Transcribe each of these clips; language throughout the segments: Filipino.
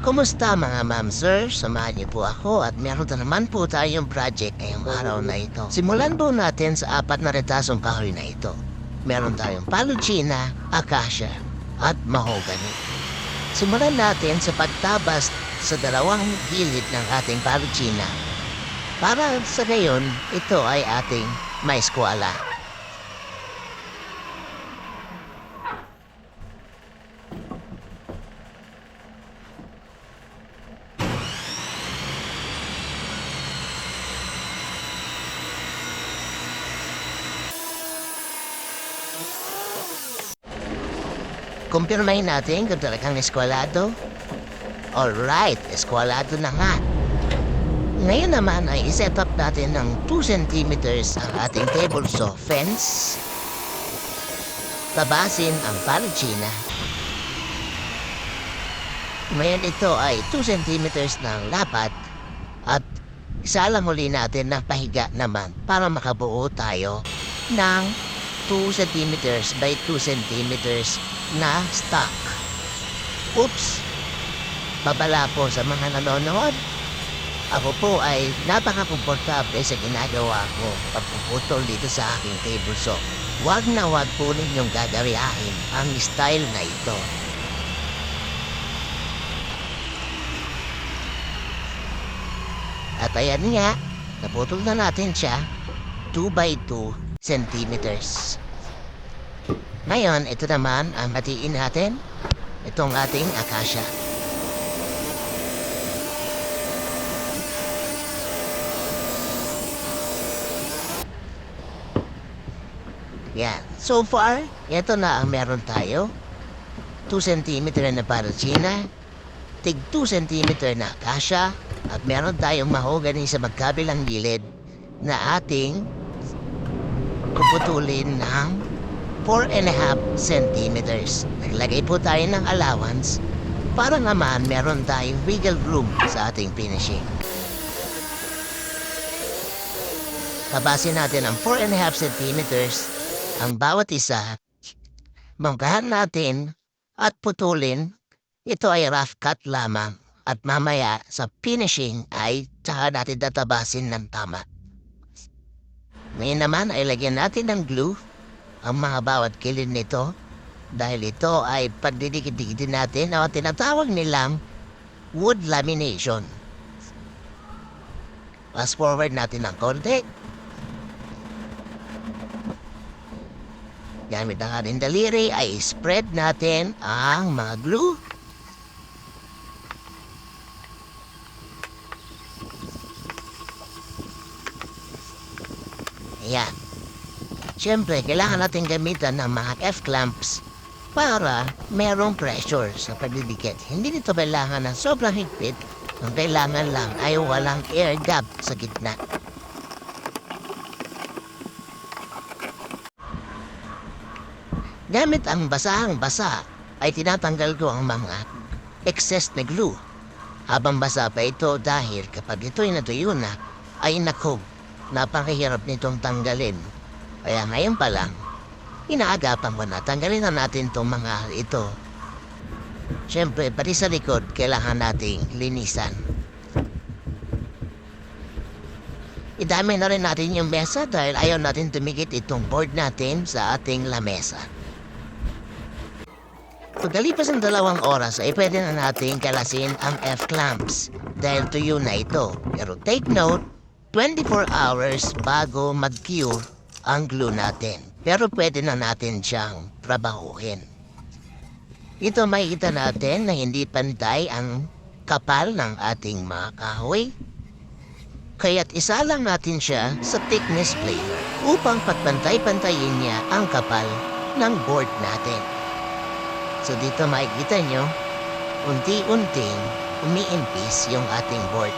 Kumusta mga ma'am sir? Samahan niyo po ako at meron na naman po tayong project ngayong araw na ito. Simulan po natin sa apat na retasong kahoy na ito. Meron tayong paluchina, acacia, at mahogany. Simulan natin sa pagtabas sa dalawang gilid ng ating paluchina. Para sa gayon, ito ay ating maiskwala. Kumpirmahin natin kung talagang eskwalado. Alright, eskwalado na nga. Ngayon naman ay iset up natin ng 2 centimeters ang ating table saw fence. Tabasin ang paluchina. Ngayon ito ay 2 centimeters ng lapad at isalang huli natin ng pahiga naman para makabuo tayo ng 2 centimeters by 2 centimeters na stock. Oops! Babala po sa mga nanonood. Ako po ay napaka-komportable sa ginagawa ko pagpuputol dito sa aking table saw. Huwag na huwag po ninyong gagayahin ang style na ito. At ayan nga, naputol na natin siya 2 by 2 centimeters. Ngayon, ito naman ang hatiin natin. Itong ating acacia. Yan. So far, ito na ang meron tayo. 2 cm na paluchina, tig 2 cm na acacia, at meron tayong mahogany sa magkabilang gilid na ating puputulin ng 4.5 centimeters. Naglagay po tayo ng allowance para naman meron tayong wiggle room sa ating finishing. Tabasin natin ang 4.5 centimeters ang bawat isa. Manggahan natin at putulin. Ito ay rough cut lamang at mamaya sa finishing ay tsaka natin tatabasin ng tama. Ngayon naman ay lagyan natin ng glue ang mga bawat kilid nito dahil ito ay pagdidikit-dikit natin o tinatawag nilang wood lamination. Fast forward natin ng konti. Gamit ang ating daliri ay spread natin ang mga glue. Ayan. Siyempre, kailangan natin gamitan ng mga F-clamps para merong pressure sa pagdidikit. Hindi nito kailangan ng sobrang higpit. Ang kailangan lang ay walang air gap sa gitna. Gamit ang basahang-basa ay tinatanggal ko ang mga excess na glue. Habang basa pa ito dahil kapag ito'y natuyo na, ay naku, napakahirap nitong tanggalin. Kaya ngayon pa lang, inaagapan ko na tanggalin na natin itong mga ito. Siyempre, pati sa likod, kailangan nating linisan. Idamay na rin natin yung mesa dahil ayaw natin tumikit itong board natin sa ating lamesa. Pagkalipas ng 2 oras ay pwede na natin kalasin ang F-clamps dahil tuyo na ito. Pero take note, 24 hours bago mag-cure ang glue natin. Pero pwede na natin siyang trabahuhin. Ito makikita natin na hindi pantay ang kapal ng ating mga kahoy. Kaya't isa lang natin siya sa thickness planer upang pagpantay-pantayin niya ang kapal ng board natin. So dito makikita nyo, unti-unting umiimpis yung ating board.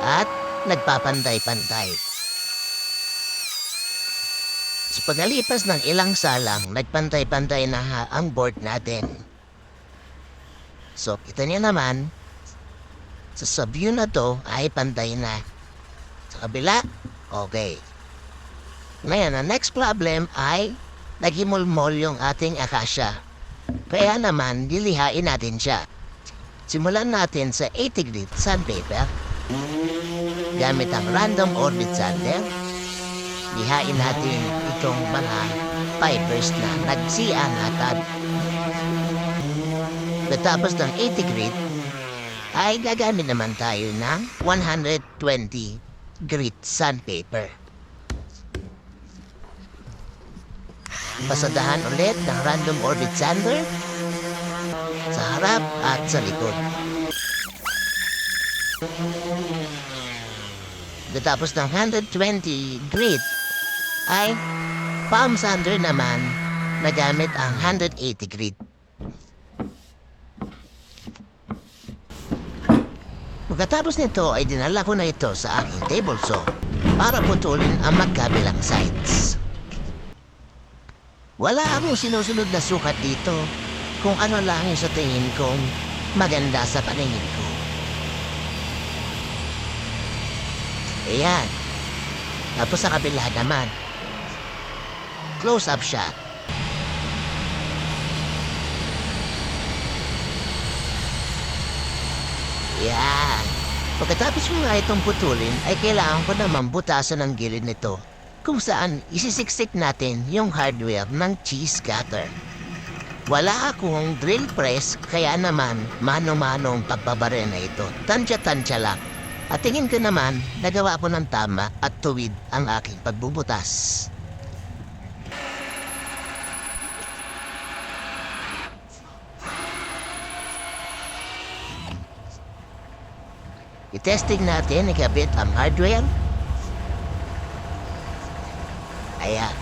At nagpapantay-pantay. Sa pagalipas ng ilang salang, nagpantay-pantay na ang board natin. So, kita niyo naman, sa view na to ay pantay na. Sa kabila, okay. Ngayon, ang next problem ay nagimulmol yung ating acacia. Kaya naman, lilihain natin siya. Simulan natin sa 80 grit sandpaper. Gamit ang random orbit sander, lihain natin itong mga fibers na nagsiangatad. Pagkatapos ng 80 grit, ay gagamit naman tayo ng 120 grit sandpaper. Pasadahan ulit ng random orbit sander sa harap at sa likod. Pagkatapos ng 120 grit, ay palm sander naman na gamit ang 180 grit. Pagkatapos nito ay dinala ko na ito sa aking table saw para putulin ang magkabilang sides. Wala akong sinusunod na sukat dito kung ano lang yung sa tingin kong maganda sa paningin ko. Ayan. Tapos sa kabila naman, close-up shot. Yan. Pagkatapos mo nga itong putulin, ay kailangan ko naman butasan ang gilid nito kung saan isisiksik natin yung hardware ng cheese cutter. Wala akong drill press, kaya naman mano-mano ang pagbabaril na ito. Tansya-tansya lang. At tingin ko naman, nagawa ko ng tama at tuwid ang aking pagbubutas. I-testing natin, ikabit ang hardware. Ayan.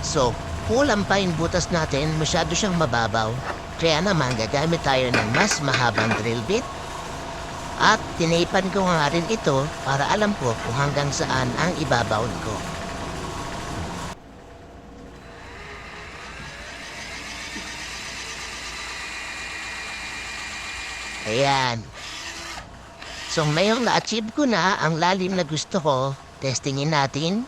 So, kulang pa yung butas natin, masyado siyang mababaw. Kaya naman, gagamit tayo ng mas mahabang drill bit. At tinaypan ko nga rin ito para alam ko kung hanggang saan ang ibabaw ko. Ayan. So ngayong na-achieve ko na ang lalim na gusto ko, testingin natin.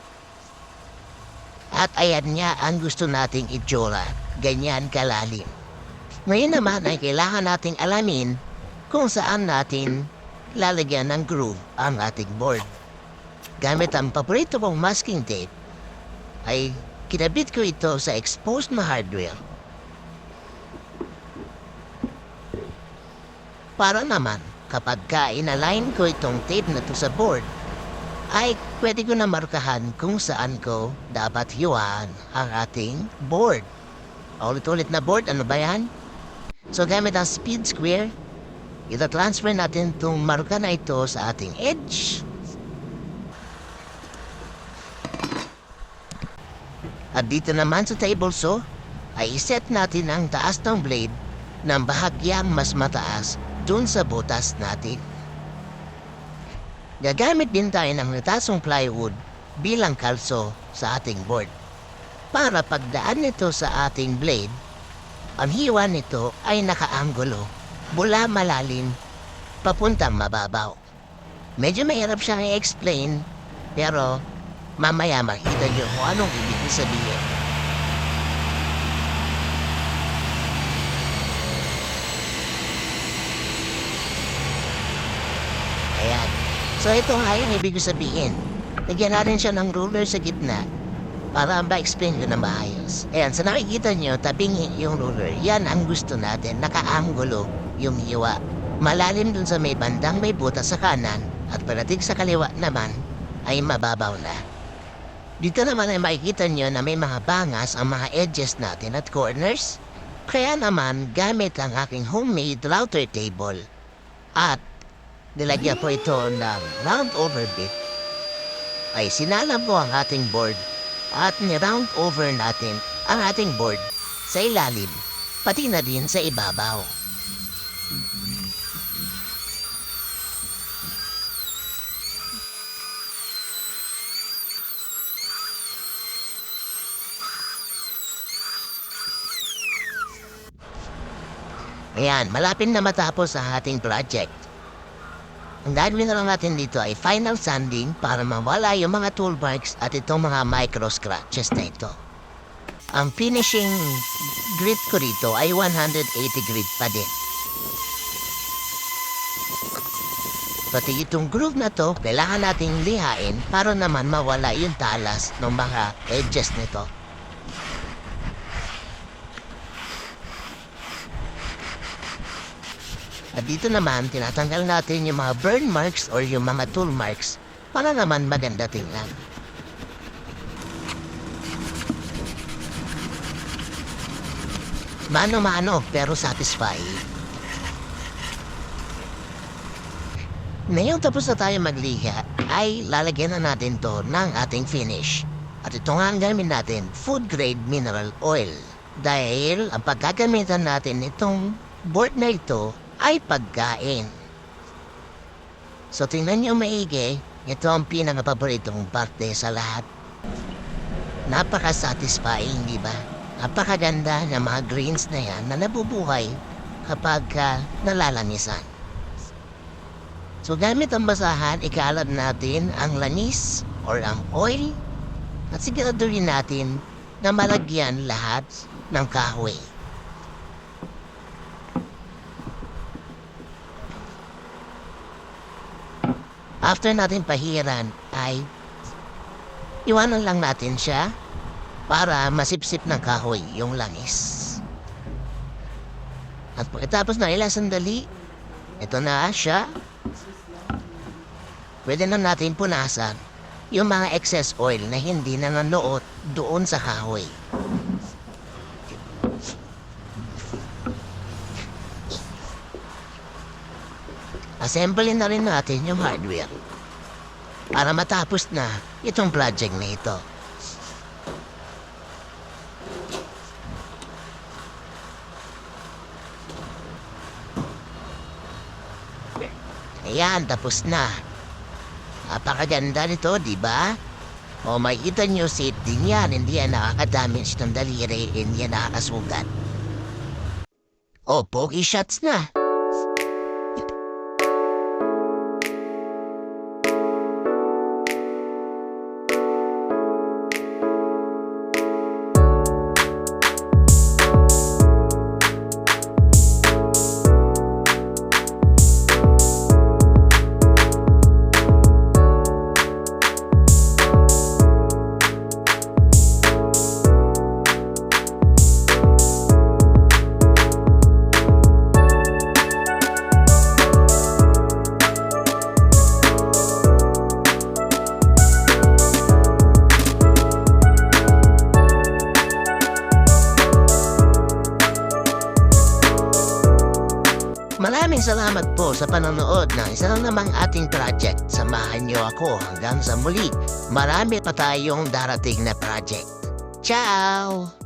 At ayan nga ang gusto nating itsura, ganyan kalalim. Ngayon naman ay kailangan nating alamin kung saan natin lalagyan ng groove ang ating board. Gamit ang paborito kong masking tape, ay kinabit ko ito sa exposed na hardware. Para naman, kapag ka-inalign ko itong tape na to sa board, ay pwede ko na markahan kung saan ko dapat hiwaan ang ating board. Ulit-ulit na board, ano ba yan? So gamit ang speed square, ita-transfer natin itong marka na ito sa ating edge. At dito naman sa table saw, ay iset natin ang taas ng blade ng bahagyang mas mataas dun sa butas natin. Gagamit din tayo ng natasong plywood bilang kalso sa ating board. Para pagdaan nito sa ating blade, ang hiwa nito ay nakaanggulo, mula malalim, papuntang mababaw. Medyo mahirap siyang i-explain, pero mamaya makita niyo kung anong ibig sabihin. Ayan. So ito nga yung ibig sabihin. Lagyan natin siya ng ruler sa gitna para ma-explain ko na maayos. Ayan, so nakikita nyo, tabing yung ruler. Yan ang gusto natin, nakaanggulo yung hiwa. Malalim dun sa may bandang may butas sa kanan at parating sa kaliwa naman ay mababaw na. Dito naman ay makikita nyo na may mga bangas ang mga edges natin at corners. Kaya naman, gamit ang aking homemade router table at nilagyan po ito ng round over bit, ay sinalam ko ang ating board at ni-round over natin ang ating board sa ilalim, pati na din sa ibabaw. Ayan, malapit na matapos ang ating project. Ang gagawin na lang natin dito ay final sanding para mawala yung mga tool marks at itong mga micro scratches na ito. ang finishing grit ko rito ay 180 grit pa din. Pati itong groove na to, kailangan nating lihain para naman mawala yung talas ng mga edges nito. At dito naman, tinatanggal natin yung mga burn marks or yung mga tool marks para naman maganda tingnan. Mano-mano pero satisfying. Ngayong tapos na tayo magliha, ay lalagyan na natin to ng ating finish. At ito nga ang gamit natin, food grade mineral oil. Dahil ang pagkagamitan natin itong board na ito ay pagkain. So tingnan nyo maigi, ito ang pinaka-paboritong parte sa lahat. Napaka-satisfying, di ba? Napakaganda ng mga greens na yan na nabubuhay kapag nalalamisan. So gamit ang basahan, ikalat natin ang lanis or ang oil at siguraduhin natin na malagyan lahat ng kahoy. After natin pahiran ay iwanan lang natin siya para masipsip ng kahoy yung langis. At pagkatapos na ilang sandali, ito na siya. Pwede na natin punasan yung mga excess oil na hindi na nanuot doon sa kahoy. Assemble na rin natin yung hardware para matapos na itong project na ito. Ayan, tapos na. Napakaganda nito, di ba? O makikita nyo, safe din yan. Hindi yan nakakadamage ng daliri, hindi yan nakakasugat. O, pogi shots na. Maraming salamat po sa panonood ng isa na namang ating project. Samahan niyo ako hanggang sa muli. Marami pa tayong darating na project. Ciao!